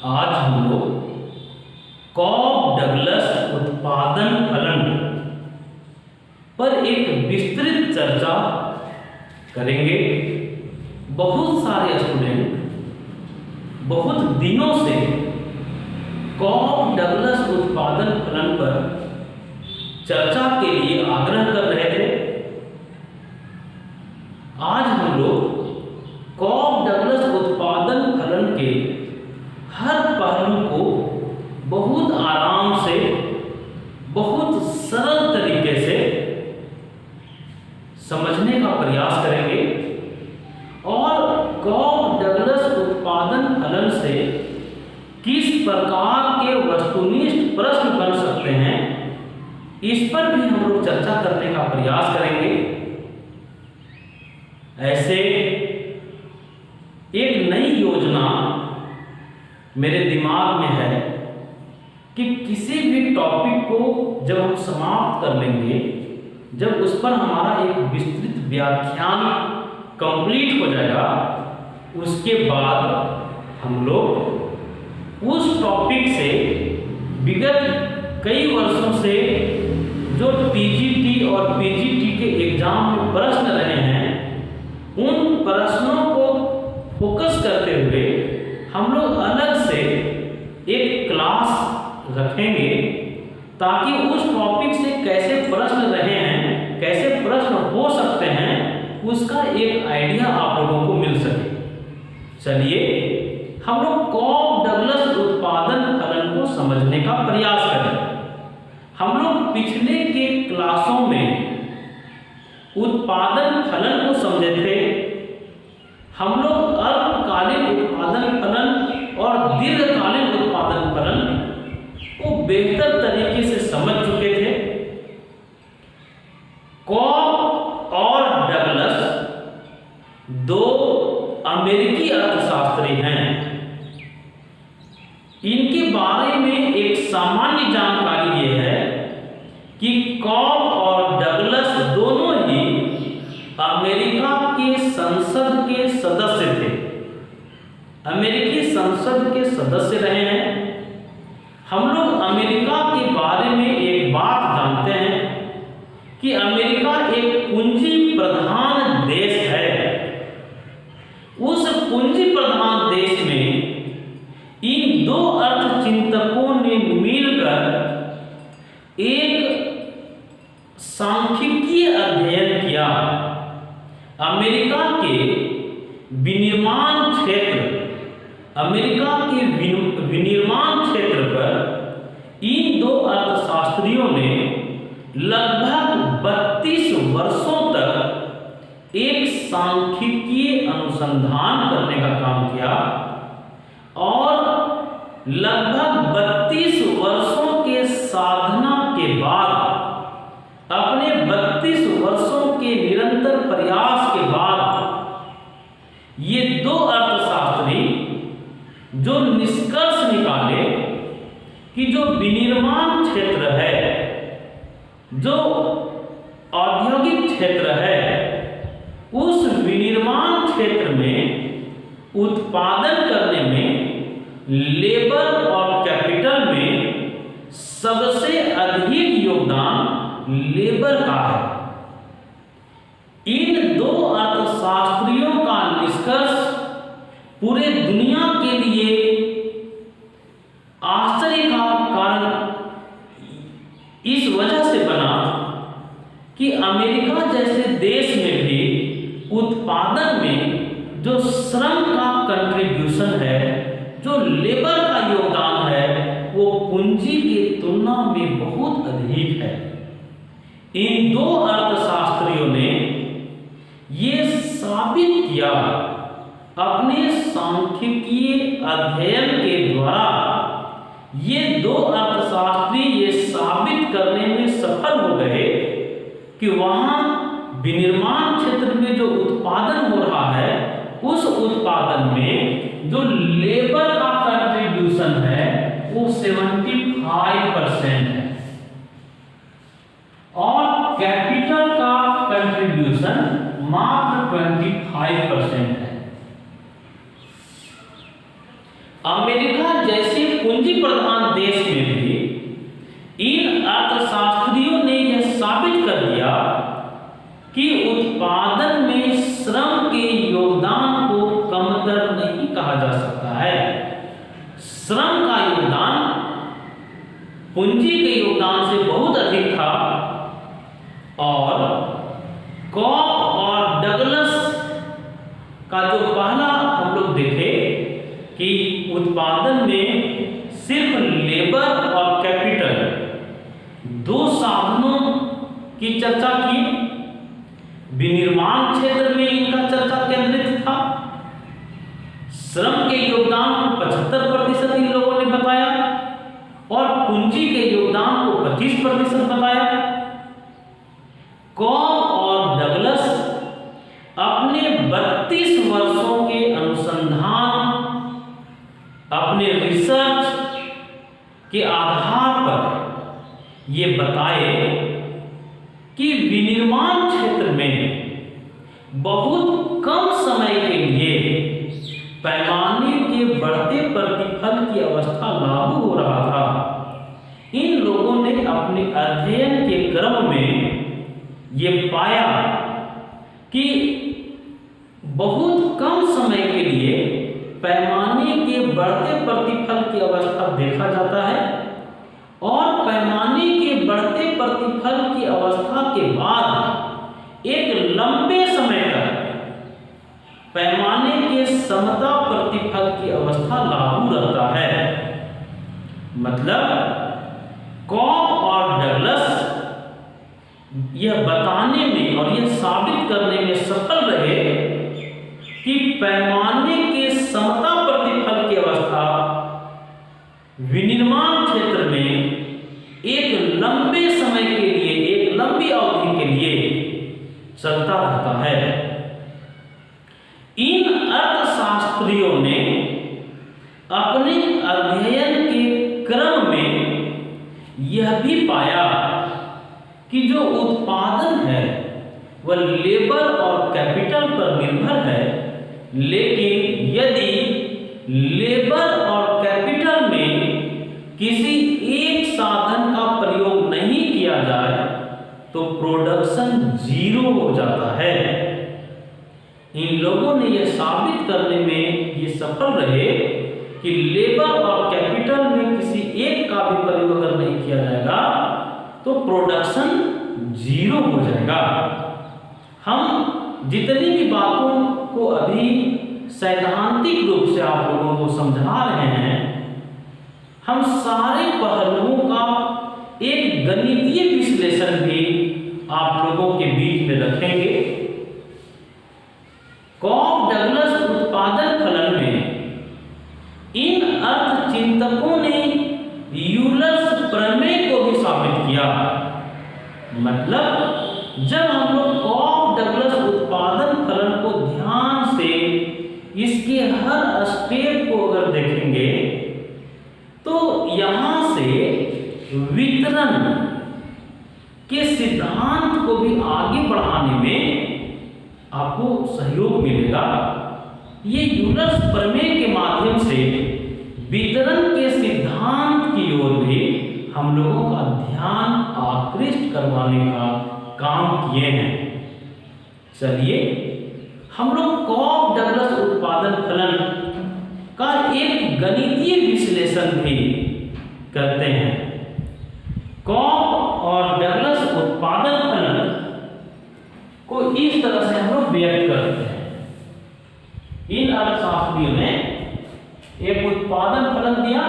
आज हम लोग कॉब डगलस उत्पादन फलन पर एक विस्तृत चर्चा करेंगे। बहुत सारे स्टूडेंट बहुत दिनों से कॉब डगलस उत्पादन फलन पर चर्चा के लिए आग्रह कर रहे थे। आज हम लोग कॉब डगलस उत्पादन फलन के हर पहलू को बहुत आराम से, बहुत सरल तरीके से समझने का प्रयास करेंगे और कॉब डगलस उत्पादन फलन से किस प्रकार के वस्तुनिष्ठ प्रश्न बन सकते हैं, इस पर भी हम लोग चर्चा करने का प्रयास करेंगे। ऐसे एक नई योजना मेरे दिमाग में है कि किसी भी टॉपिक को जब हम समाप्त कर लेंगे, जब उस पर हमारा एक विस्तृत व्याख्यान कंप्लीट हो जाएगा, उसके बाद हम लोग उस टॉपिक से विगत कई वर्षों से जो टीजीटी और पीजीटी के एग्जाम में प्रश्न रहे हैं, उन प्रश्नों को फोकस करते हुए हम लोग अलग से एक क्लास रखेंगे ताकि उस टॉपिक से कैसे प्रश्न रहे हैं, कैसे प्रश्न हो सकते हैं, उसका एक आइडिया आप लोगों को मिल सके। चलिए हम लोग कॉब डगलस उत्पादन फलन को समझने का प्रयास करें। हम लोग पिछले के क्लासों में उत्पादन फलन को समझे थे। हम लोग अल्पकालीन उत्पादन फलन और दीर्घकालीन उत्पादन फलन को बेहतर तरीके से समझ चुके थे। कॉब और डगलस दो अमेरिकी अर्थशास्त्री हैं। इनके बारे में एक सामान्य जानकारी ये है कि कॉब और डगलस दोनों ही अमेरिका के संसद के सदस्य थे, अमेरिकी संसद के सदस्य रहे हैं। हम लोग अमेरिका के बारे में एक बात जानते हैं कि अमेरिका एक पूंजी प्रधान देश है। उस पूंजी प्रधान देश में इन दो अर्थचिंतकों ने मिलकर एक सांख्यिकीय अध्ययन किया। अमेरिका के विनिर्माण क्षेत्र, अमेरिका के विनिर्माण क्षेत्र पर इन दो अर्थशास्त्रियों ने लगभग 32 वर्षों तक एक सांख्यिकीय अनुसंधान करने का काम किया और लगभग 32 वर्षों के साधना के बाद, अपने 32 वर्षों के निरंतर प्रयास के बाद, ये दो अर्थशास्त्री जो निष्कर्ष निकाले कि जो विनिर्माण क्षेत्र है, जो औद्योगिक क्षेत्र है, उस विनिर्माण क्षेत्र में उत्पादन करने में लेबर और कैपिटल में सबसे अधिक योगदान लेबर का है। इन दो अर्थशास्त्रियों का निष्कर्ष पूरे दुनिया के लिए आश्चर्य का कारण इस वजह से बना कि अमेरिका जैसे देश में भी उत्पादन में जो श्रम का कंट्रीब्यूशन है, जो लेबर का योगदान है, वो पूंजी की तुलना में बहुत अधिक है। इन दो अर्थशास्त्रियों ने ये साबित किया अपने सांख्यिकीय अध्ययन के द्वारा। ये दो अर्थशास्त्री ये साबित करने में सफल हो गए कि वहां विनिर्माण क्षेत्र में जो उत्पादन हो रहा है, उस उत्पादन में जो लेबर का कंट्रीब्यूशन है वो 75% है और कैपिटल का कंट्रीब्यूशन मात्र 25% है। अमेरिका जैसे पूंजी प्रधान देश में भी इन अर्थशास्त्रियों ने यह साबित कर दिया कि उत्पादन में श्रम के योगदान को कमतर नहीं कहा जा सकता है। श्रम का योगदान पूंजी के योगदान से बहुत अधिक था और कॉप और डगलस का जो पहला हम लोग देखे कि उत्पादन में सिर्फ लेबर और कैपिटल दो साधनों की चर्चा की, विनिर्माण क्षेत्र में इनका चर्चा केंद्रित था। श्रम के योगदान को 75% इन लोगों ने बताया और पूंजी के योगदान को 25% बताया। कॉब और डगलस अपने 32 वर्षों के अनुसंधान, अपने रिसर्च के आधार पर ये बताए कि विनिर्माण क्षेत्र में बहुत कम समय के लिए पैमाने के बढ़ते प्रतिफल की अवस्था लागू हो रहा था। इन लोगों ने अपने अध्ययन के क्रम में ये पाया कि बहुत कम समय के लिए पैमाने के बढ़ते प्रतिफल की अवस्था देखा जाता है और पैमाने के बढ़ते प्रतिफल की अवस्था के बाद एक लंबे समय तक पैमाने के समता प्रतिफल की अवस्था लागू रहता है। मतलब कॉब और डगलस यह बताने में और यह साबित करने में सफल रहे कि पैमाने के समता प्रतिफल की अवस्था विनिर्माण क्षेत्र में एक लंबे समय के लिए, एक लंबी अवधि के लिए चलता रहता है। इन अर्थशास्त्रियों ने अपने अध्ययन के क्रम में यह भी पाया कि जो उत्पादन है वह लेबर और कैपिटल पर निर्भर है, लेकिन यदि लेबर और कैपिटल में किसी एक साधन का प्रयोग नहीं किया जाए तो प्रोडक्शन जीरो हो जाता है। इन लोगों ने यह साबित करने में ये सफल रहे कि लेबर और कैपिटल में किसी एक का भी प्रयोग अगर नहीं किया जाएगा तो प्रोडक्शन जीरो हो जाएगा। हम जितनी भी बातों को अभी सैद्धांतिक रूप से आप लोगों को समझा रहे हैं, हम सारे पहलुओं का एक गणितीय विश्लेषण भी आप लोगों के बीच में रखेंगे। कॉब डगलस उत्पादन फलन में इन अर्थचिंतकों ने यूलर्स प्रमेय को भी साबित किया। मतलब जब हम लोग कॉब डगलस उत्पादन फलन को ध्यान से इसके हर स्टेप को अगर देखेंगे तो यहां से वितरण के सिद्धांत को भी आगे बढ़ाने में आपको सहयोग मिलेगा। ये यूलर्स प्रमेय के माध्यम से वितरण के सिद्धांत की ओर भी हम लोगों का ध्यान आकृष्ट करवाने का काम किए हैं। चलिए हम लोग कॉब डगलस उत्पादन फलन का एक गणितीय विश्लेषण भी करते हैं। कॉब और डगलस उत्पादन फलन को इस तरह से हम लोग व्यक्त करते हैं। इन अर्थशास्त्रियों ने एक उत्पादन फलन दिया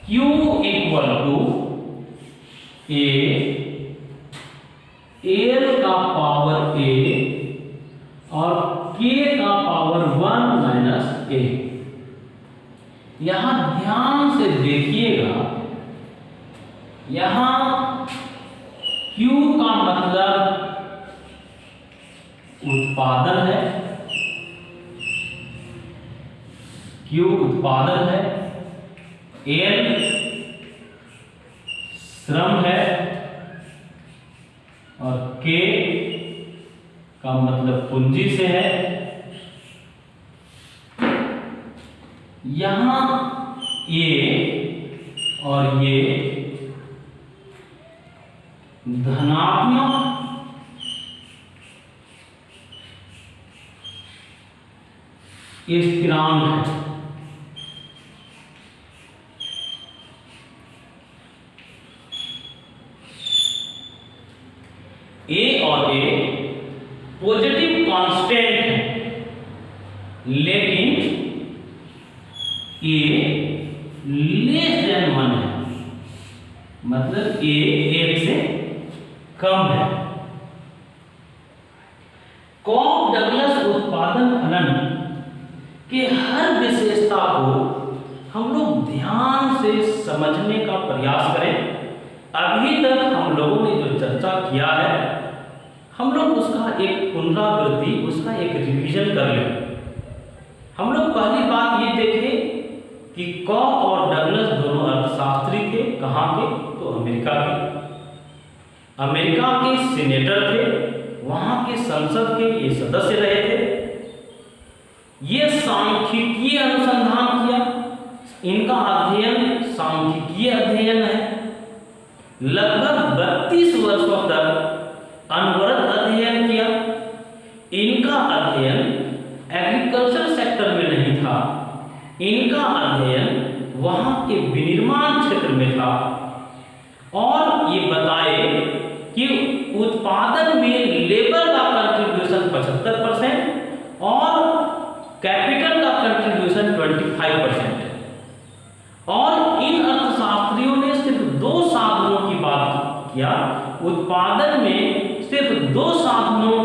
Q इक्वल टू L का पावर A और K का पावर 1 माइनस A। यहां ध्यान से देखिएगा, यहां Q का मतलब उत्पादन है, Q उत्पादन है, L श्रम है और K का मतलब पूंजी से है। यहां ए और ये धनात्मक स्थिरांक है। ए और ए पॉजिटिव कांस्टेंट है, लेकिन ए लेस देन 1 है, मतलब ए 1 से कम है। कॉक डगलस उत्पादन फलन के हर विशेषता को हम लोग ध्यान से समझने का प्रयास करें। अभी तक हम लोगों ने जो चर्चा किया है, हम लोग उसका एक पुनरावृत्ति, उसका एक रिवीजन कर लें। हम लोग पहली बात ये देखें कि कॉक और डगलस दोनों अर्थशास्त्री थे। कहाँ के? तो अमेरिका के। अमेरिका के सीनेटर थे, वहाँ के संसद के ये सदस्य रहे थे। ये सांख्यिकीय अनुसंधान किया, इनका अध्ययन सांख्यिकीय अध्ययन है। लगभग 32 वर्षों तक अनवरत अध्ययन किया। इनका अध्ययन एग्रीकल्चर सेक्टर में नहीं था, इनका अध्ययन वहां के विनिर्माण क्षेत्र में था। और ये बताए कि उत्पादन में लेबर का कंट्रीब्यूशन 75% और कैपिटल का कंट्रीब्यूशन 25% है। और इन अर्थशास्त्रियों ने सिर्फ 2 साधनों की बात किया, उत्पादन में सिर्फ 2 साधनों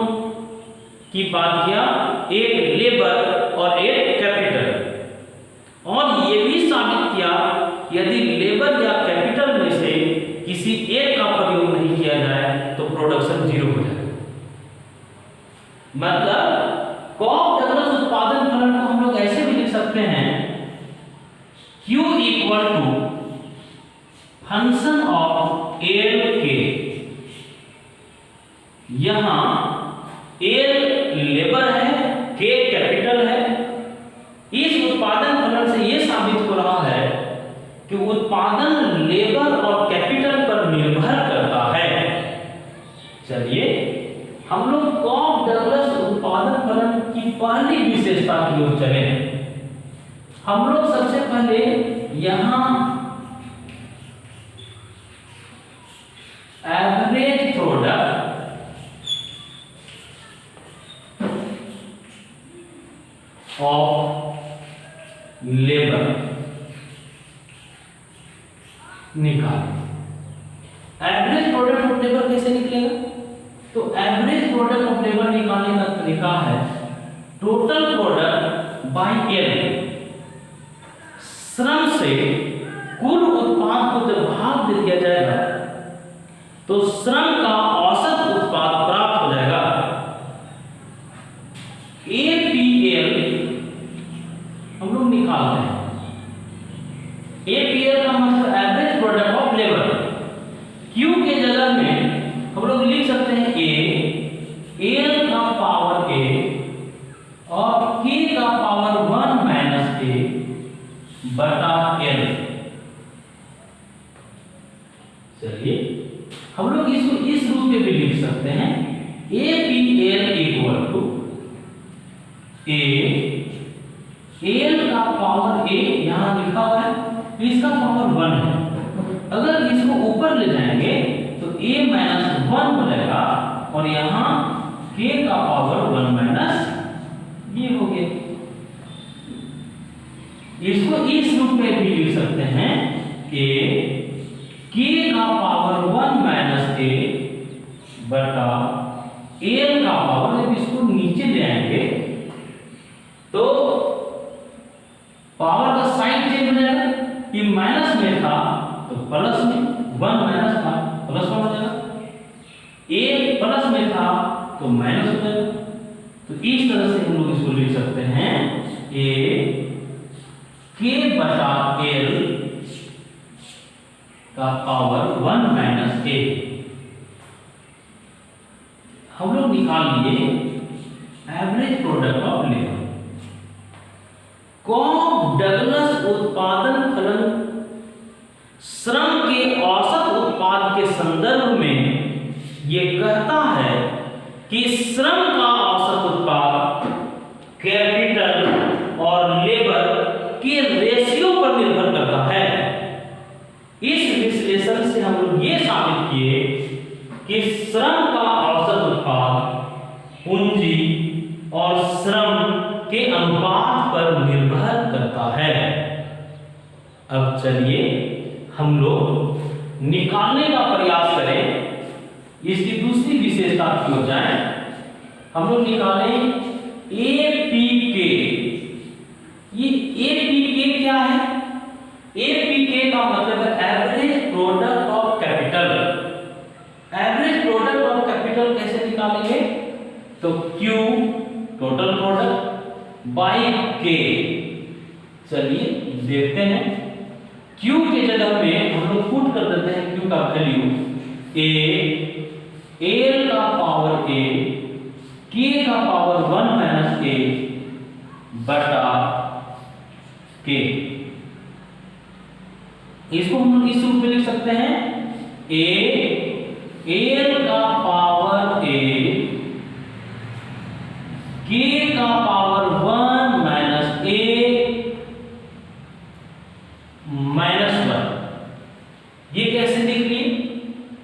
की बात किया, एक लेबर और एक कैपिटल। और ये भी साबित किया यदि लेबर या कैपिटल में से किसी एक का प्रयोग नहीं किया जाए तो प्रोडक्शन 0 हो जाएगा। मतलब कॉक डगलस उत्पादन फलन को हम लोग ऐसे भी लिख सकते हैं, Q equal to function of L K. यहां एल लेबर है, के कैपिटल है। इस उत्पादन फलन से यह साबित हो रहा है कि उत्पादन लेबर और कैपिटल पर निर्भर करता है। चलिए हम लोग कॉक डगलस उत्पादन फलन की पहली विशेषता की ओर चले। हम लोग सबसे पहले यहां एवरेज प्रोडक्ट ऑफ लेबर निकालें। एवरेज प्रोडक्ट ऑफ लेबर कैसे निकलेगा? तो एवरेज प्रोडक्ट ऑफ लेबर निकालने का तरीका है टोटल प्रोडक्ट बाय एल। श्रम से कुल उत्पाद को जब भाग दे दिया जाएगा तो श्रम का औसत उत्पाद प्राप्त हो जाएगा। एपीएल हम लोग निकालते हैं। एपीएल का मतलब average product of labour. Q के जगह में हम लोग लिख सकते हैं एल का पावर ए और के का पावर 1 माइनस ए बटा एल। चलिए हम लोग इसको इस रूप में भी लिख सकते हैं, एपीएल इक्वल टू एल का पावर ए, यहां लिखा हुआ है, इसका पावर 1 है। अगर इसको ऊपर ले जाएंगे तो a माइनस 1 हो जाएगा और यहां k का पावर 1 माइनस ये हो गया। इसको इस रूप में भी लिख सकते हैं, k का पावर 1 माइनस a बटा l का पावर। जब इसको नीचे ले आएंगे तो पावर का साइन चेंज हो जाएगा। ये माइनस में था तो प्लस में, 1 माइनस था प्लस 1 हो जाएगा। ए प्लस में था तो माइनस हो जाएगा। तो इस तरह से हम लोग इसको लिख सकते हैं, ए के बटा एल का पावर 1 माइनस ए। हम लोग निकाल लिए average product of labour. Cobb Douglas उत्पादन फलन श्रम के औसत उत्पाद के संदर्भ में ये कहता है कि श्रम का औसत उत्पाद कैपिटल और लेबर के रेशियो पर निर्भर करता है। इस विश्लेषण से हम लोग ये साबित किए कि श्रम का औसत उत्पाद पूंजी और श्रम के अनुपात पर निर्भर करता है। अब चलिए हम लोग निकालने का प्रयास करें, इसकी दूसरी विशेषता की ओर जाएं। हम लोग निकालें एपीके। ये एपीके क्या है? एपीके का मतलब है average product of capital. Average product of capital कैसे निकालेंगे? तो Q total product by K। चलिए देखते हैं। Q के जगह में हम लोग पुट कर देते हैं Q का वैल्यू L का पावर A K का पावर 1 माइनस A बटा K। इसको हम लोग इस रूप में लिख सकते हैं L का पावर A K का पावर 1 माइनस A माइनस 1। ये कैसे लिख लिए?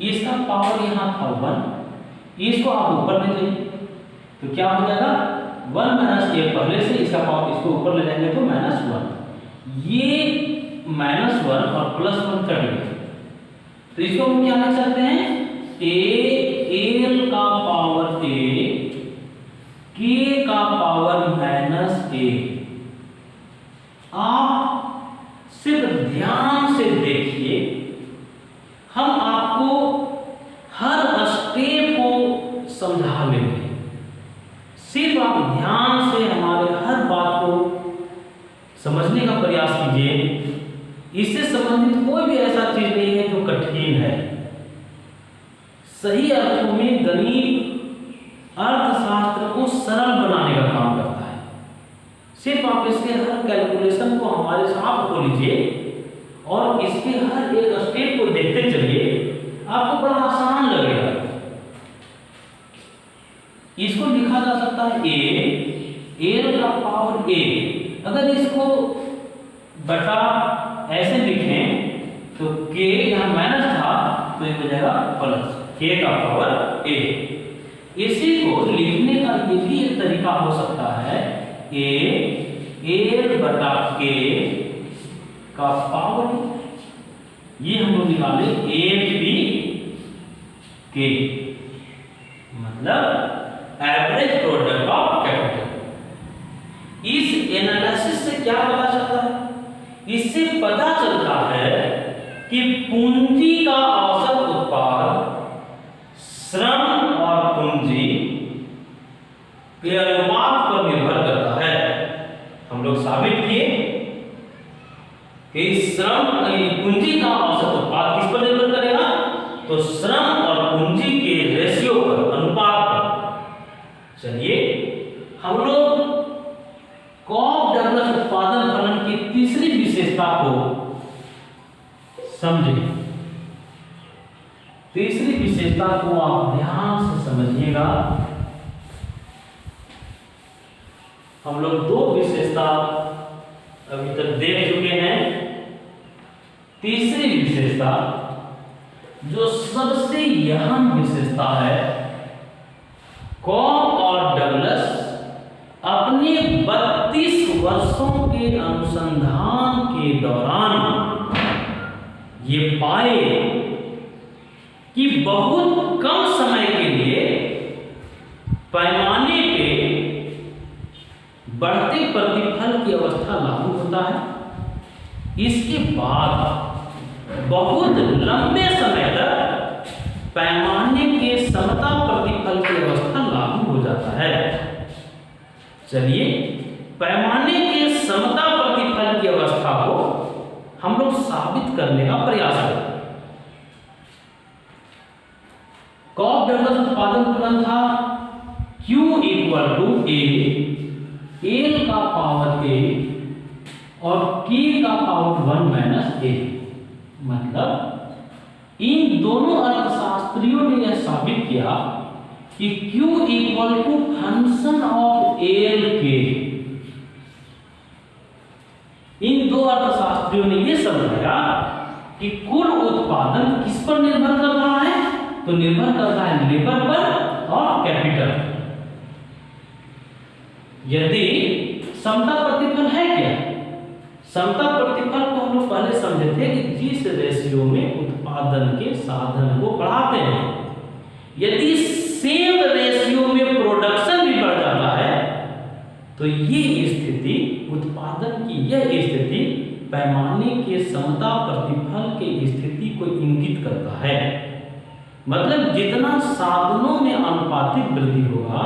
इसका पावर यहां था 1, इसको आप ऊपर ले जाइए तो क्या हो जाएगा 1 माइनस A पहले से, इसका पावर इसको ऊपर ले जाएंगे तो माइनस 1। ये माइनस 1 और प्लस 1 कट गया तो इसको हम क्या लिख सकते हैं? L का पावर A K का पावर माइनस A। आप सिर्फ ध्यान से देखिए, हम आपको हर स्टेप को समझा लेंगे। सिर्फ आप ध्यान से हमारे हर बात को समझने का प्रयास कीजिए। इससे संबंधित कोई भी ऐसा चीज नहीं है जो कठिन है। सही अर्थों में गणित अर्थशास्त्र को सरल बनाने का काम करता है। सिर्फ आप इसके हर कैलकुलेशन को हमारे साथ को लीजिए और इसके हर एक स्टेप को देखते चलिए, आपको बड़ा आसान लगेगा। इसको लिखा जा सकता है L का पावर A। अगर इसको बटा ऐसे लिखें तो K यहाँ माइनस था तो ये हो जाएगा प्लस K का पावर A। इसी को लिखने का ये भी एक तरीका हो सकता है L बटा K का पावर। ये हम लोग निकाले APK मतलब एवरेज प्रोडक्ट ऑफ कैपिटल। इस एनालिसिस से क्या पता चलता है? इससे पता चलता है कि पूंजी का औसत उत्पाद श्रम और पूंजी के अनुपात पर निर्भर करता है। हम लोग साबित किए कि श्रम पूंजी का औसत उत्पाद किस पर निर्भर करेगा? तो श्रम और पूंजी के रेशियो पर, अनुपात पर। चलिए हम लोग कॉक डगलस उत्पादन फलन की तीसरी विशेषता को समझें। तीसरी विशेषता को आप ध्यान से समझिएगा। हम लोग दो विशेषता अभी तक देख चुके हैं। तीसरी विशेषता जो सबसे अहम विशेषता है, कॉक और डगलस अपने 32 वर्षों के अनुसंधान के दौरान ये पाए कि बहुत कम समय के लिए पैमाने पे बढ़ते प्रतिफल की अवस्था लागू होता है। इसके बाद बहुत लंबे समय तक पैमाने के समता प्रतिफल की अवस्था लागू हो जाता है। चलिए पैमाने के समता प्रतिफल की अवस्था को हम लोग साबित करने का प्रयास करें। कॉक डगलस उत्पादन फलन था Q equal to A, L का पावर A और k का पावर 1 माइनस a। मतलब इन दोनों अर्थशास्त्रियों ने यह साबित किया कि q equal to function of L K. इन दो अर्थशास्त्रियों ने यह समझाया कि कुल उत्पादन किस पर निर्भर कर रहा है, तो निर्भर कर रहा है लेबर पर और कैपिटल। यदि समता प्रतिफल है क्या, समता प्रतिफल को हम लोग पहले समझे थे कि जिस रेशियो में उत्पादन के साधन को बढ़ाते हैं, यदि सेम रेशियो में प्रोडक्शन भी बढ़ जाता है तो ये स्थिति, उत्पादन की यह स्थिति पैमाने के समता प्रतिफल के स्थिति को इंगित करता है। मतलब जितना साधनों में अनुपातिक वृद्धि होगा,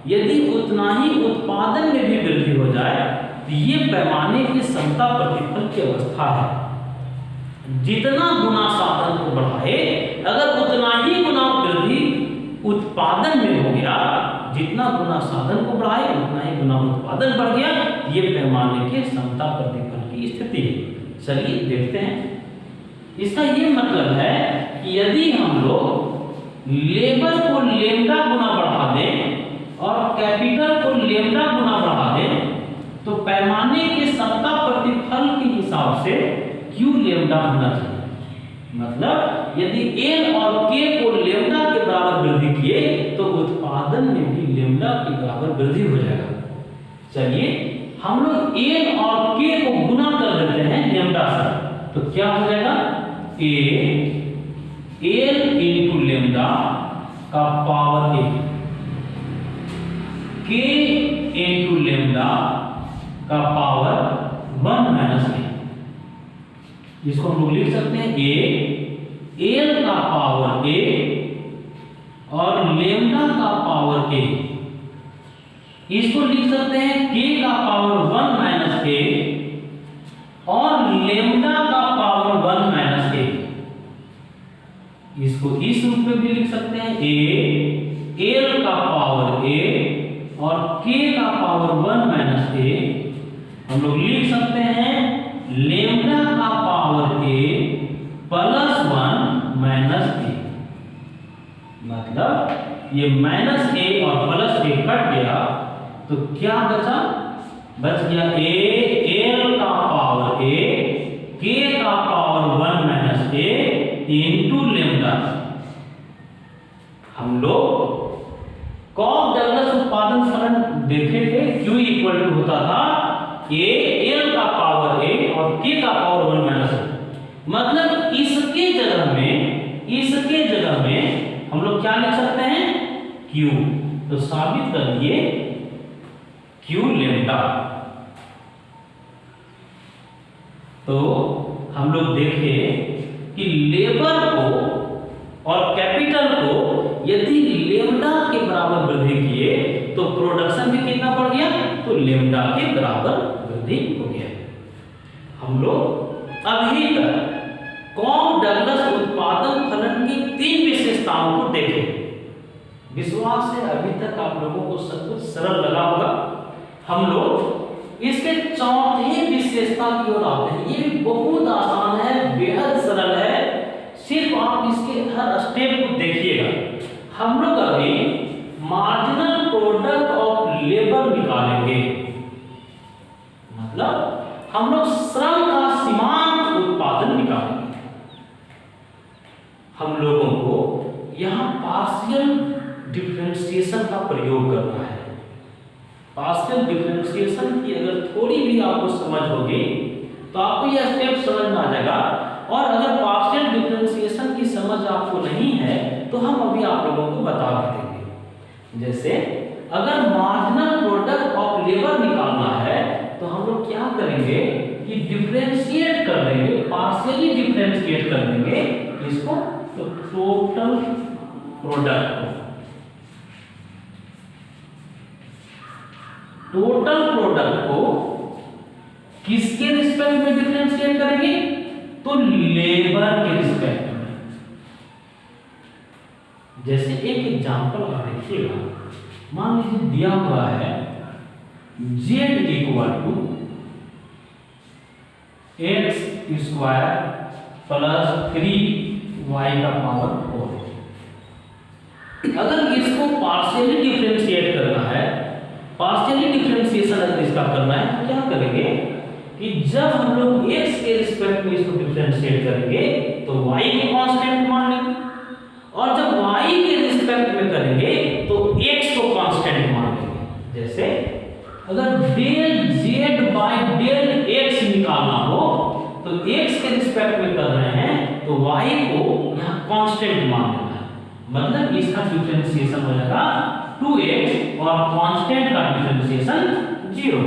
यदि उतना ही उत्पादन में भी वृद्धि हो जाए तो ये पैमाने के समता प्रतिफल की अवस्था है। जितना गुना साधन को बढ़ाए, अगर उतना ही गुना वृद्धि उत्पादन में हो गया, जितना गुना साधन को बढ़ाए उतना ही गुना उत्पादन बढ़ गया, ये पैमाने के समता प्रतिफल की स्थिति है। चलिए देखते हैं। इसका ये मतलब है कि यदि हम लोग लेबर को लेमडा गुना बढ़ा दें और कैपिटल को लेमडा गुना बढ़ा दें तो पैमाने के समता प्रतिफल के हिसाब से क्यू लेमडा होना चाहिए। मतलब यदि एल और के को लेमडा के बराबर वृद्धि किए तो उत्पादन में भी लेमडा के बराबर वृद्धि हो जाएगा। चलिए हम लोग एल और के को गुना कर देते हैं लेमडा से, तो क्या हो जाएगा, एल इंटू लेमडा का पावर ए, के इंटू लेमडा का पावर 1 माइनस ए। इसको हम लोग लिख सकते हैं एल का पावर ए और लेमडा का पावर ए। इसको लिख सकते हैं k का पावर 1 माइनस ए और लेमडा का पावर 1 माइनस ए। इसको इस रूप में भी लिख सकते हैं एल का पावर ए और k का पावर 1 माइनस ए। हम लोग लिख सकते हैं लेमडा का पावर ए प्लस 1 माइनस ए। मतलब ये माइनस ए और प्लस ए कट गया तो क्या बचा, बच गया एल का पावर ए, के का पावर 1 माइनस ए इंटू लेमडा। हम लोग कॉक डगलस उत्पादन फलन देखे थे, Q इक्वल टू होता था एल का पावर ए और के का पावर 1 माइनस ए। मतलब इसके जगह में हम लोग क्या लिख सकते हैं, Q। तो साबित कर दिए Q लेमडा। तो हम लोग देखे कि लेबर को और कैपिटल को यदि लेमडा के बराबर वृद्धि किए तो प्रोडक्शन भी कितना बढ़ गया, तो लेमडा के बराबर वृद्धि हो गया। हम लोग अभी तक कॉक डगलस उत्पादन फलन की 3 विशेषताओं को देखे। विश्वास है अभी तक आप लोगों को सब कुछ सरल लगा होगा। हम लोग इसके चौथे विशेषता की ओर आते हैं। ये भी बहुत आसान है, बेहद सरल है, सिर्फ आप इसके हर स्टेप को देखिएगा। हम लोग अभी मार्जिनल प्रोडक्ट ऑफ लेबर निकालेंगे। मतलब हम लोग श्रम का सीमांत उत्पादन निकालेंगे। हम लोगों को यहां पार्शियल डिफरेंशिएशन का प्रयोग करना है। पार्शियल डिफरेंशिएशन की अगर थोड़ी भी आपको समझ होगी तो आपको यह स्टेप समझ में आ जाएगा। और अगर पार्शियल डिफरेंशिएशन की समझ आपको नहीं है तो हम अभी आप लोगों को बता देंगे। जैसे अगर मार्जिनल प्रोडक्ट ऑफ लेबर निकालना है तो हम लोग क्या करेंगे कि डिफरेंशिएट कर देंगे, पार्शियली डिफरेंशिएट कर देंगे इसको, तो टोटल प्रोडक्ट को किसके रिस्पेक्ट में डिफरेंशिएट करेंगे, तो लेबर के रिस्पेक्ट में। जैसे एक एग्जांपल आप देखिएगा, मान लीजिए दिया हुआ है z equal to x square plus 3y का पावर 4। अगर इसको पार्शियली डिफरेंशिएट करना है, पार्शियली डिफरेंशिएशन अगर इसका करना है तो क्या करेंगे कि जब हम लोग x के रिस्पेक्ट में इसको डिफरेंशिएट करेंगे तो y को कांस्टेंट मान लेंगे, और जब y के रिस्पेक्ट में करेंगे तो x को कांस्टेंट मान लेंगे। जैसे अगर del z by del x निकालना हो तो x के रिस्पेक्ट में कर रहे हैं तो y को यहाँ कांस्टेंट मान लेना है, मतलब इसका डिफरेंशिएशन हो जाएगा 2x और कांस्टेंट का डिफरेंशिएशन 0।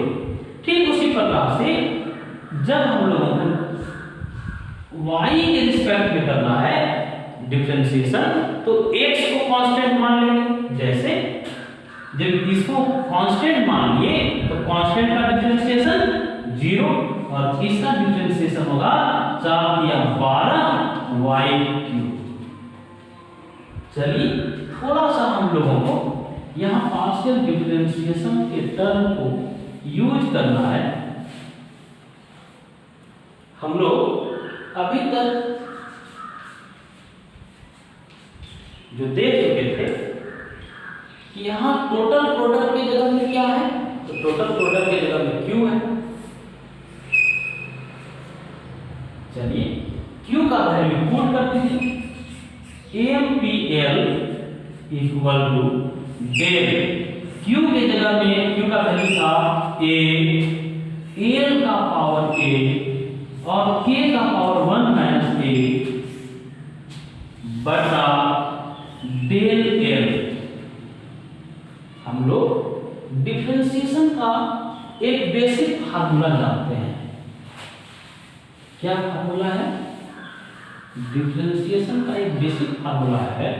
ठीक उसी प्रकार से जब हम लोगों को y के रिस्पेक्ट में करना है डिफरेंशिएशन तो x को कांस्टेंट मान लेंगे। जैसे जब इसको कांस्टेंट मान लिए तो कांस्टेंट का डिफरेंशिएशन 0 और इसका डिफरेंशिएशन होगा 4 या 12y³। चलिए थोड़ा सा हम लोगों को यहाँ पार्शियल डिफरेंशिएशन के टर्म को यूज करना है। हम लोग अभी तक जो देख चुके थे कि यहाँ टोटल प्रोडक्ट की जगह में क्या है, तो टोटल प्रोडक्ट की जगह में Q है। चलिए Q का वैल्यू पुट कर दीजिए, MPL equal to del Q के जगह में Q का वैल्यू था A, L का पावर A और K का पावर 1 माइनस A बटा डेल L। हम लोग डिफरेंशिएशन का एक बेसिक फार्मूला जानते हैं। क्या फार्मूला है? डिफरेंशिएशन का एक बेसिक फार्मूला है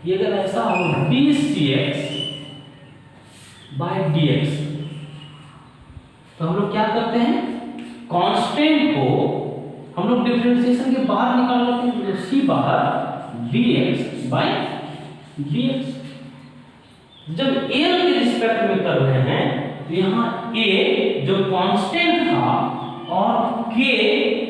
कि अगर ऐसा हो dCx बाय dx तो हम लोग क्या करते हैं, कांस्टेंट को हम लोग डिफरेंशिएशन के बाहर निकाल लेते हैं, तो c बाहर dx बाय dx। जब a के रिस्पेक्ट में कर रहे हैं तो यहाँ a जो कांस्टेंट था और k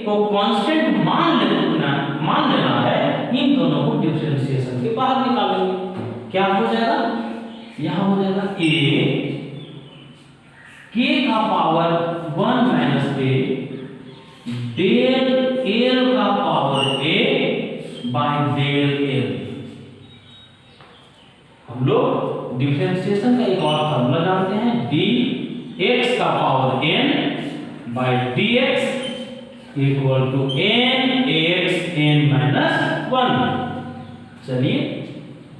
को कांस्टेंट मान लेना है, इन दोनों को डिफरेंशिएशन के बाहर निकालेंगे। क्या हो जाएगा, यहाँ हो जाएगा a k का power 1 minus a del l का power a by del l। हम लोग डिफरेंशिएशन का एक और फॉर्मूला जानते हैं, dx का power n by dx equal to n x n minus 1। चलिए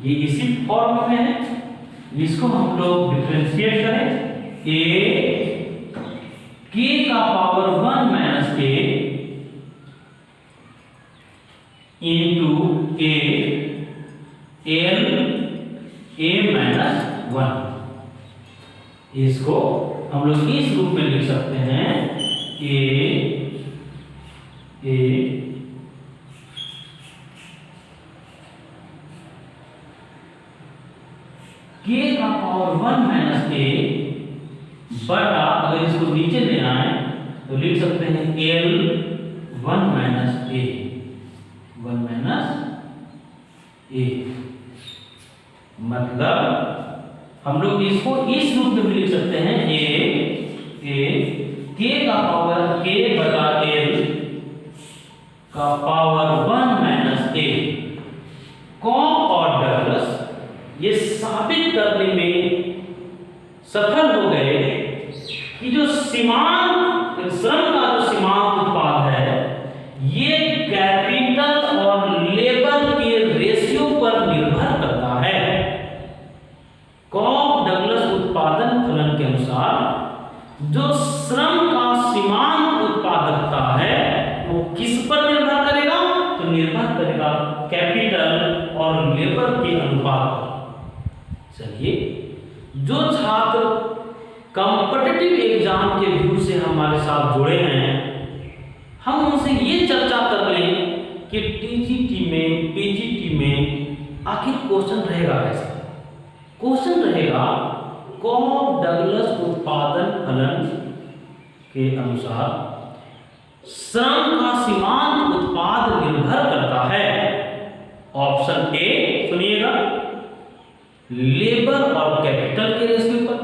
ये इसी फॉर्म में है, इसको हम लोग डिफरेंशिएट करें, a k का power 1 minus a into a l a minus 1। इसको हम लोग इस रूप में लिख सकते हैं, a k का पावर 1 माइनस a बटा, अगर इसको नीचे लेना है तो लिख सकते हैं l 1 माइनस a मतलब हम लोग इसको इस रूप में भी लिख सकते हैं, a k का पावर k बटा l का पावर 1 माइनस a। कॉक और डगलस ये साबित करने में सफल हो गए कि जो सीमांत श्रम का जो सीमांत उत्पाद है ये कैपिटल और लेबर के रेशियो पर निर्भर करता है। कॉक डगलस उत्पादन फलन के अनुसार जो श्रम का सीमांत उत्पादकता है वो किस पर निर्भर करेगा, तो निर्भर करेगा कैपिटल और लेबर के अनुपात पर। चलिए जो छात्र कॉम्पिटिटिव एग्जाम के व्यू से हमारे साथ जुड़े हैं, हम उनसे ये चर्चा कर लें कि टीजीटी में पीजीटी में आखिर क्वेश्चन रहेगा कैसे। क्वेश्चन रहेगा कॉक डगलस उत्पादन फलन के अनुसार श्रम का सीमांत उत्पाद निर्भर करता है। ऑप्शन ए सुनिएगा, लेबर और कैपिटल के रेशियो पर,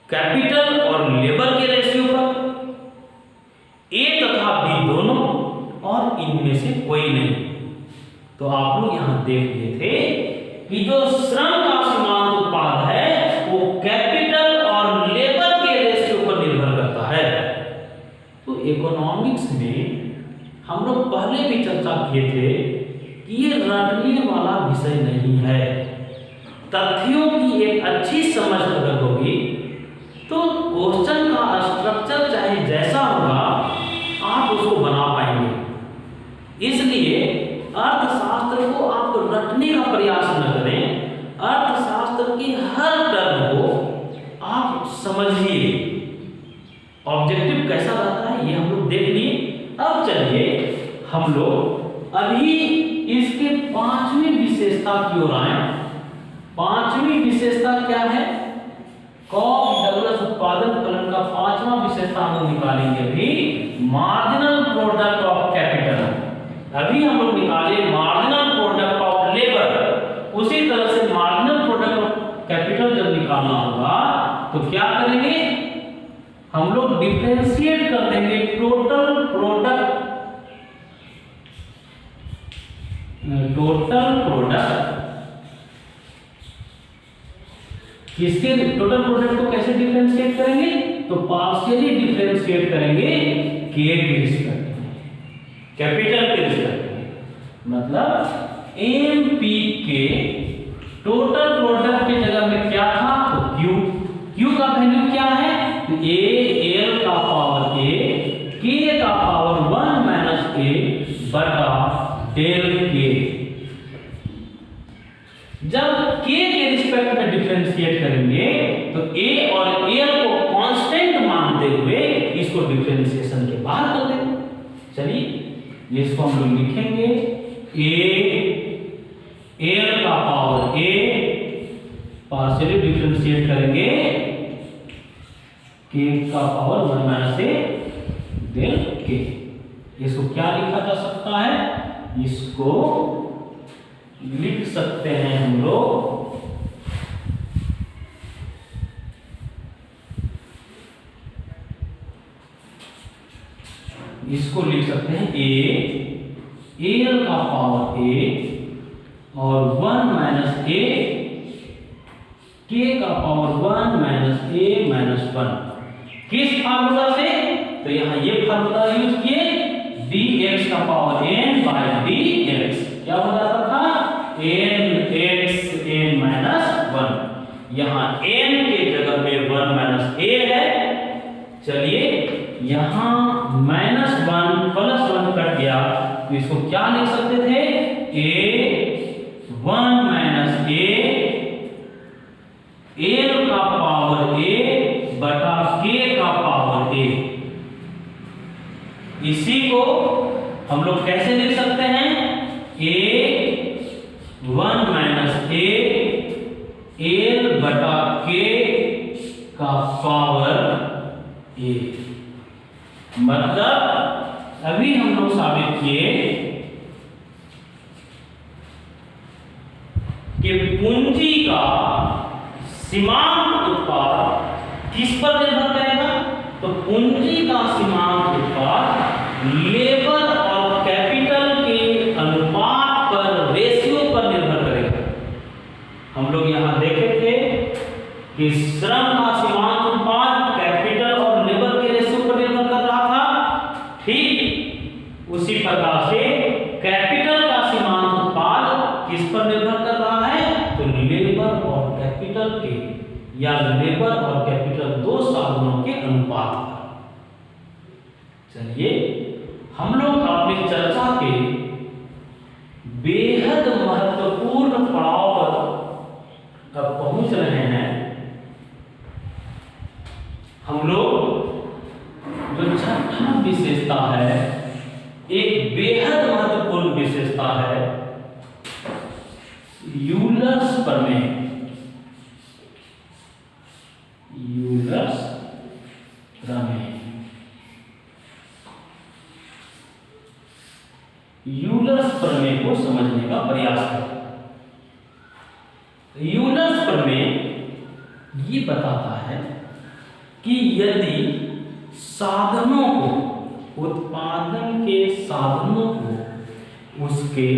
कैपिटल और लेबर के रेशियो पर, ए तथा बी दोनों, और इनमें से कोई नहीं। तो आप लोग यहां देख लिए थे कि जो श्रम का सीमांत उत्पाद है वो कैपिटल और लेबर के रेशियो पर निर्भर करता है। तो इकोनॉमिक्स में हम लोग पहले भी चर्चा किए थे कि ये रटने वाला विषय नहीं है। तथ्यों की एक अच्छी समझ अगर होगी तो क्वेश्चन का स्ट्रक्चर चाहे जैसा होगा आप उसको बना पाएंगे। इसलिए अर्थशास्त्र को आप रटने का प्रयास न करें, अर्थशास्त्र के हर टर्म को आप समझिए। ऑब्जेक्टिव कैसा रहता है ये हम लोग देख लिए। अब चलिए हम लोग अभी इसके पांचवी विशेषता की ओर आए। पांचवी विशेषता क्या है? कॉस्ट डगलस उत्पादन फलन का पांचवा विशेषता हम लोग निकालेंगे अभी, मार्जिनल प्रोडक्ट ऑफ कैपिटल। अभी हम लोग निकाले मार्जिनल प्रोडक्ट ऑफ लेबर, उसी तरह से मार्जिनल प्रोडक्ट ऑफ कैपिटल जब निकालना होगा तो क्या करेंगे हम लोग? डिफरेंशिएट कर देंगे टोटल प्रोडक्ट किसके टोटल प्रोडक्ट को कैसे डिफरेंशिएट करेंगे? तो पार्शियली डिफरेंशिएट करेंगे के के रिस्पेक्ट में, कैपिटल के रिस्पेक्ट में। मतलब एम पी के टोटल प्रोडक्ट की जगह में क्या था? तो क्यू। क्यू का वैल्यू क्या है? तो ए एल का पावर ए, के का पावर 1 माइनस ए बटा डेल के। जब के रिस्पेक्ट में डिफरेंशिएट करेंगे तो ए और एल को कांस्टेंट मानते हुए इसको डिफरेंशिएशन के बाहर कर देंगे। चलिए इसको हम लोग लिखेंगे एल का पावर ए, पार्शियली डिफरेंशिएट करेंगे के का पावर 1 माइनस ए डेल के। इसको क्या लिखा जा सकता है? इसको लिख सकते हैं हम लोग इसको लिख सकते हैं एल का पावर ए और 1 माइनस ए, के का पावर 1 माइनस ए माइनस 1। किस फार्मूला से? तो यहां ये फार्मूला यूज किए, dx का पावर n बाय dx क्या हो जाता था? nx n minus 1। यहां n के जगह में 1 माइनस a है। चलिए यहां -1 प्लस 1 कट गया तो इसको क्या लिख सकते थे? a 1 माइनस a एल का पावर a बटा k का पावर a। इसी को हम लोग कैसे लिख सकते हैं? a 1 माइनस a एल बटा k का पावर a। मतलब अभी हम लोग साबित किए कि पूंजी का सीमांत उत्पाद किस पर निर्भर करेगा? तो पूंजी का सीमांत उत्पाद लेबर और कैपिटल के अनुपात पर, रेशियो पर निर्भर करेगा। हम लोग यहां देखे थे कि श्रम का सीमांत उत्पाद कैपिटल और लेबर के रेशियो पर निर्भर कर रहा था। ठीक उसी प्रकार से कैपिटल का सीमांत उत्पाद किस पर निर्भर कर रहा है? तो लेबर और कैपिटल के, या लेबर और कैपिटल दो साधनों के अनुपात पर। चलिए हम लोग अपनी चर्चा के बेहद महत्वपूर्ण पड़ाव पर अब पहुंच रहे हैं। हम लोग जो छठा विशेषता है, एक बेहद महत्वपूर्ण विशेषता है यूलर्स प्रमेय। यूलर्स प्रमेय यूलर्स प्रमेय को समझने का प्रयास करें। यूलर्स प्रमेय ये बताता है कि यदि साधनों को, उत्पादन के साधनों को उसके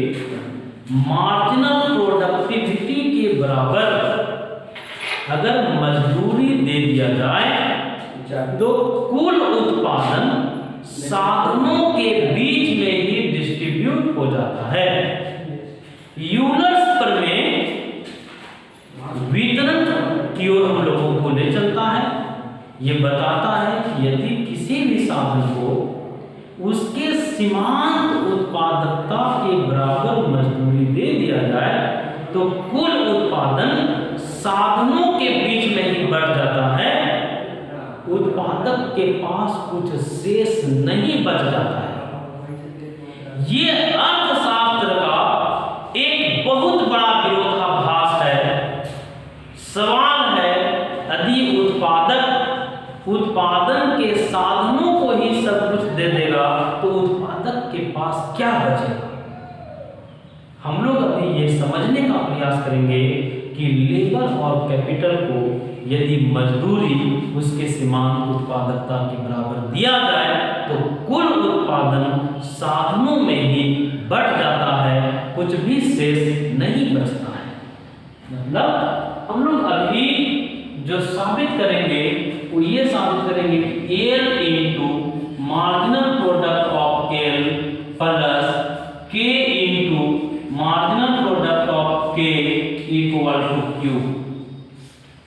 मार्जिनल प्रोडक्टिविटी के बराबर अगर मजदूरी दे दिया जाए तो कुल उत्पादन साधनों के बीच में ही डिस्ट्रीब्यूट हो जाता है। यूलर्स प्रमेय वितरण की ओर हम लोगों को ले चलता है। ये बताता है कि यदि किसी भी साधन को उसके सीमांत उत्पादकता के बराबर मजदूरी दे दिया जाए तो कुल उत्पादन साधनों के बीच में ही बढ़ जाता है, उत्पादक के पास कुछ शेष नहीं बच जाता है। ये अर्थशास्त्र का एक बहुत बड़ा विरोधाभास है। सवाल है, यदि उत्पादन के साधनों को ही सब कुछ दे देगा तो उत्पादक के पास क्या बचेगा? हम लोग अभी ये समझने का प्रयास करेंगे कि लेबर और कैपिटल को यदि मजदूरी उसके सीमांत उत्पादकता के बराबर दिया जाए तो कुल उत्पादन साधनों में ही बढ़ जाता है, कुछ भी शेष नहीं बचता है। मतलब हम लोग अभी जो साबित करेंगे वो ये साबित करेंगे कि L into marginal product of L plus K into marginal product of के इक्वल टू क्यू।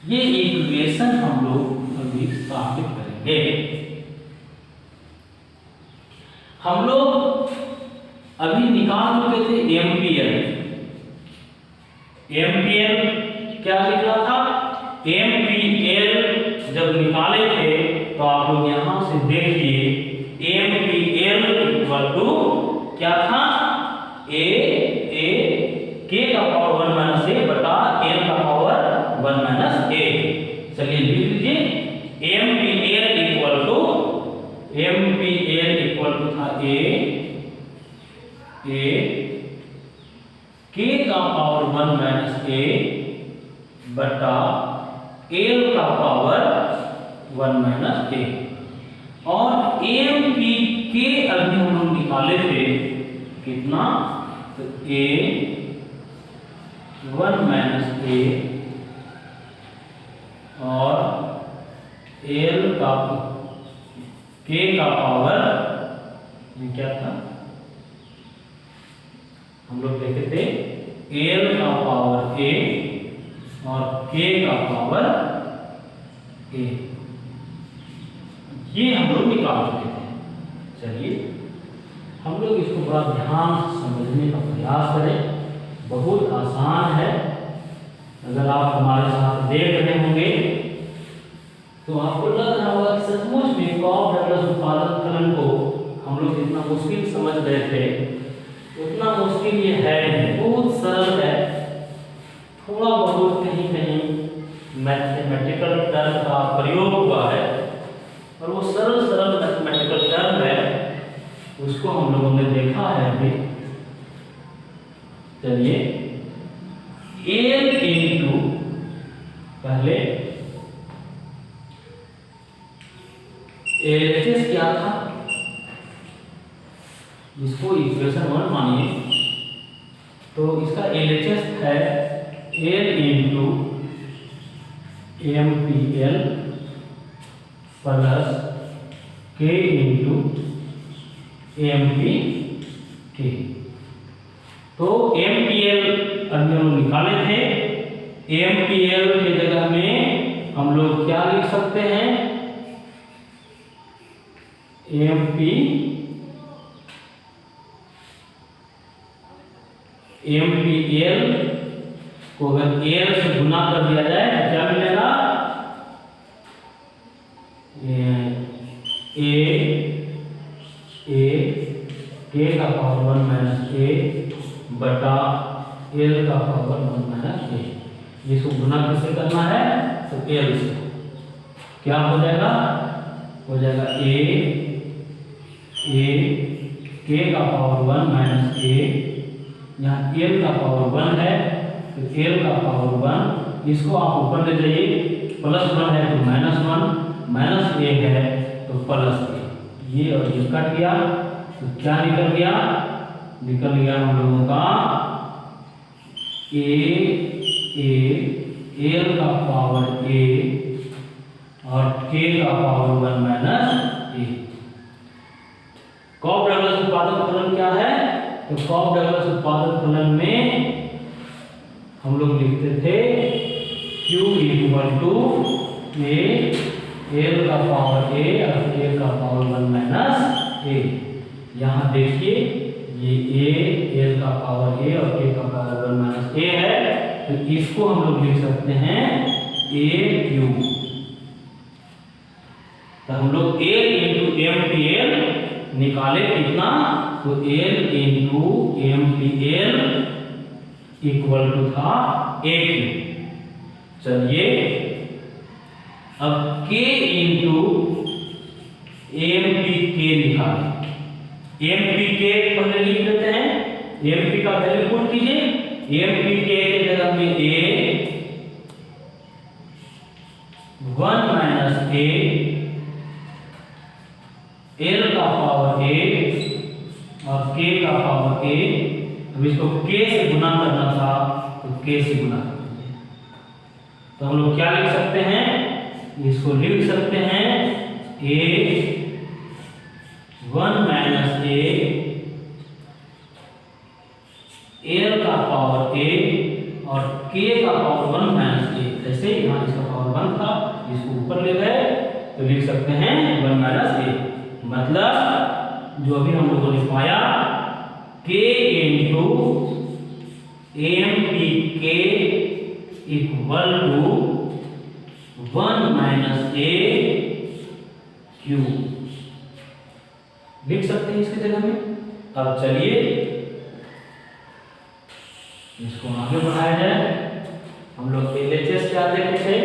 ये इक्वेशन हम लोग अभी साबित करेंगे। हम लोग अभी निकाल चुके थे एम्पियर। एम्पियर क्या लिखा था? एम्पियर जब निकाले थे तो आप लोग यहां से देखिए, एम्पियर इक्वल टू क्या था? ए के का पावर 1 माइनस ए बटा एल का पावर 1 माइनस ए। चलिए लिख लीजिए, एम्पियर इक्वल टू था ए के का पावर 1 माइनस ए बटा एल का पावर 1 माइनस ए। और एम पी के अभी हम लोग निकाले थे कितना? तो ए 1 माइनस ए और एल का के का पावर क्या था? हम लोग देखे थे एल का पावर ए और के का पावर ए। ये हम लोग निकाल चुके थे। चलिए हम लोग इसको बड़ा ध्यान से समझने का प्रयास करें। बहुत आसान है। अगर आप हमारे साथ देख रहे होंगे तो आपको लग रहा होगा कि सचमुच में कॉफ डगलस उत्पादककरण को हम लोग जितना मुश्किल समझ रहे थे उतना मुश्किल ये है नहीं, बहुत सरल है। थोड़ा बहुत कहीं कहीं मैथमेटिकल टर्म का प्रयोग हुआ है और वो सरल मैथमेटिकल टर्म है, उसको हम लोगों ने देखा है अभी। चलिए एल इंटू पहले एलएचएस क्या था, जिसको इक्वेशन 1 मानिए तो इसका एलएचएस है L into M P L plus K into M P K. तो एम पी एल अभी हम लोग निकाले थे। एम पी एल के जगह में हम लोग क्या लिख सकते हैं? एम पी एल को अगर एल से गुना कर दिया जाए तो क्या मिलेगा? के का पावर 1 माइनस ए बटा एल का पावर 1 माइनस ए। इसको गुना किससे करना है? तो एल से। क्या हो जाएगा? हो जाएगा ए k का पावर 1 माइनस a, यहाँ l का पावर 1 है तो l का पावर 1, इसको आप ऊपर ले जाइए, प्लस 1 है तो माइनस 1, माइनस a है तो प्लस a, ये और ये कट गया तो क्या निकल गया, निकल गया हम लोगों का l का पावर a और k का power 1 minus a। Cobb Douglas उत्पादक फलन क्या है, तो कॉफ डगलस उत्पादक फलन में हम लोग लिखते थे Q equal to a, l का पावर a और k का पावर 1 माइनस a। यहाँ देखिए ये a, l का पावर a और k का पावर 1 माइनस a है, तो इसको हम लोग लिख सकते हैं a क्यू। तो हम लोग l into M P L निकाले कितना, तो l into M P L equal to था a क्यू। चलिए अब k इंटू एम पी के निकालें। एम पी के पहले लिख लेते हैं, एम पी का वैल्यू पुट कीजिए, एम पी के जगह में a 1 माइनस a, l का पावर a और k का पावर a। अब इसको k से गुना करना था तो k से गुना कर दीजिए। तो हम लोग क्या लिख सकते हैं, इसको लिख सकते हैं a 1 माइनस a, l का पावर a और k का पावर 1 माइनस a। ऐसे यहाँ इसका पावर 1 था, इसको ऊपर ले गए तो लिख सकते हैं 1 माइनस a। मतलब जो अभी हम लोगों ने पाया k into M P K equal to 1 minus a Q, लिख सकते हैं इसकी जगह में। अब चलिए इसको आगे बढ़ाया जाए। हम लोग LHS क्या देखे थे,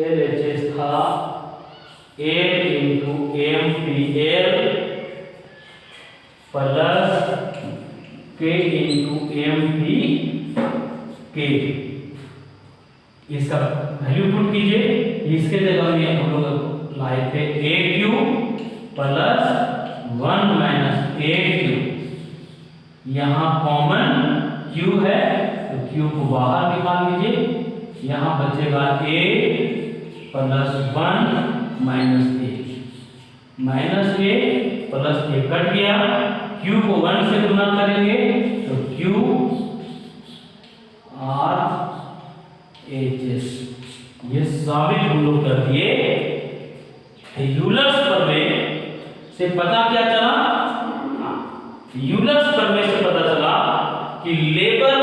LHS था l into M P L plus k into M P K. इसका वैल्यू पुट कीजिए, इसके जगह में हम लोग लाए थे a Q plus 1 minus a Q. यहाँ कॉमन q है तो q को बाहर निकाल लीजिए, यहाँ बचेगा a plus 1 minus a, minus a plus a cut गया, q को 1 से गुना करेंगे तो q r h s। ये साबित हम लोग कर दिए। यूलर्स प्रमेय से पता क्या चला, यूलर्स प्रमेय से पता चला कि लेबर